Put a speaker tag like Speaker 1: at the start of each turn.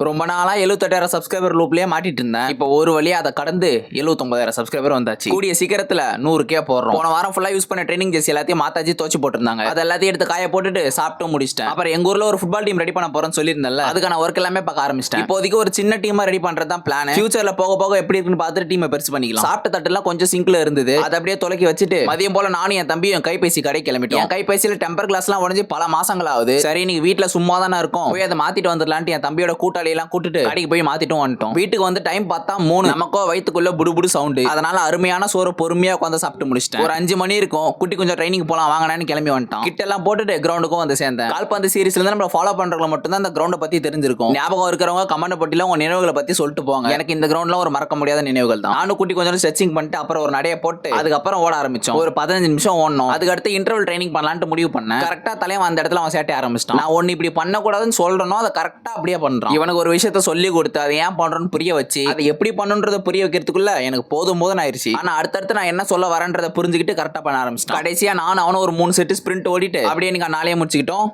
Speaker 1: ரொம்ப நாளா 78,000 சப்ஸ்கிரைபர் லூப்லயே மாட்டிட்டு இருந்தேன். இப்போ ஒரு வழியா அதை கடந்து 79,000 சப்ஸ்கிரைபர் வந்தாச்சு. கூடிய சீக்கிரத்துல 100K போடுறோம். போன வாரம் ஃபுல்லா யூஸ் பண்ண ட்ரைனிங் ஜெர்சி எல்லாத்தையும் மாத்தாச்சு தோச்சு போட்டுருந்தாங்க. அது எல்லாத்தையும் எடுத்து காய போட்டுட்டு சாப்பிட்டு முடிச்சிட்டேன். அப்புறம் எங்க ஊர்ல ஒரு ஃபுட்பால் டீம் ரெடி பண்ண போறேன்னு சொல்லியிருந்தேன்ல, அதுக்கான ஒர்க் எல்லாமே பார்க்க ஆரம்பிச்சிட்டேன். இப்போதைக்கு ஒரு சின்ன டீமா ரெடி பண்றது தான் பிளான். ஃபியூச்சர்ல போக போக எப்படி இருக்குன்னு பார்த்துட்டு டீமை பெருசு பண்ணிக்கலாம். சாப்பிட்ட தட்டுலாம் கொஞ்சம் சிங்க்ல இருந்தது, அதை அப்படியே தொலைக்கி வச்சுட்டு மதியம் போல நானும் என் தம்பியும் என் கைபேசி கடை கிளம்பிட்டோம். என் கைபேசியில டெம்பர் கிளாஸ்லாம் உடஞ்சி பல மாசங்கள் ஆகுது. சரி நீங்க வீட்டுல சும்மா தானே இருக்கும், போய் அதை மாத்திட்டு வந்துடலான்ட்டு என் தம்பியோட கூட்டாளி எல்லாம் கூட்டிட்டு கடைக்கு போய் மாத்திட்டு வந்துட்டோம். வீட்டுக்கு வந்து டைம் பார்த்தா 3. நமக்கோ வயித்துக்குள்ள புடு சவுண்ட். அதனால அருமையான சோறு பொறுமையா உட்காந்து சாப்பிட்டு முடிச்சிட்டேன். ஒரு 5 மணி இருக்கும், குட்டி கொஞ்சம் ட்ரைனிங் போலாம் வாங்கினான்னு கிளம்பி வந்துட்டோம். கிட்ட எல்லாம் போட்டுட்டு கிரவுண்டுக்கும் வந்து சேர்ந்தேன். கால்பந்து சீரிஸ்ல இருந்து நம்ம ஃபாலோ பண்றவங்க மட்டும் தான் அந்த கிரவுண்டை பத்தி தெரிஞ்சிருக்கும். ஞாபகம் இருக்கிறவங்க கமெண்ட் போட்டில உங்க நினைவுகளை பத்தி சொல்லிட்டு போங்க. எனக்கு இந்த கிரவுண்ட்ல ஒரு மறக்க முடியாத நினைவுகள் தான். நானும் குட்டி கொஞ்சம் ஸ்ட்ரெச்சிங் பண்ணிட்டு அப்புறம் ஒரு நடைய போட்டு அதுக்கப்புறம் ஓட ஆரம்பிச்சோம். ஒரு 15 நிமிஷம் ஓடணும். அதுக்கு அடுத்து இன்டர்வல் ட்ரைனிங் பண்ணலாம்னு முடிவு பண்ணேன். கரெக்டா தலைவன் அந்த இடத்துல அவன் சேட்டை ஆரம்பிச்சிட்டான். நான் ஒன்னு இப்படி பண்ணக்கூடாதுன்னு சொல்றனோ அதை கரெக்டா அப்படியே பண்றான். இவனுக்கு ஒரு விஷயத்த சொல்லி கொடுத்து அதை ஏன் பண்றோன்னு புரிய வச்சு அதை எப்படி பண்ணணுன்றத புரிய வைக்கிறதுக்குள்ள எனக்கு போதும் ஆயிடுச்சு. ஆனா அடுத்தடுத்து நான் என்ன சொல்ல வரேன்றதை புரிஞ்சுக்கிட்டு கரெக்டா பண்ண ஆரம்பிச்சிட்டேன். கடைசியா நானும் அவனும் ஒரு 3 செட் ஸ்பிரிண்ட் ஓடிட்டு அப்படியே எனக்கு நாளையே முடிச்சுக்கிட்டோம்.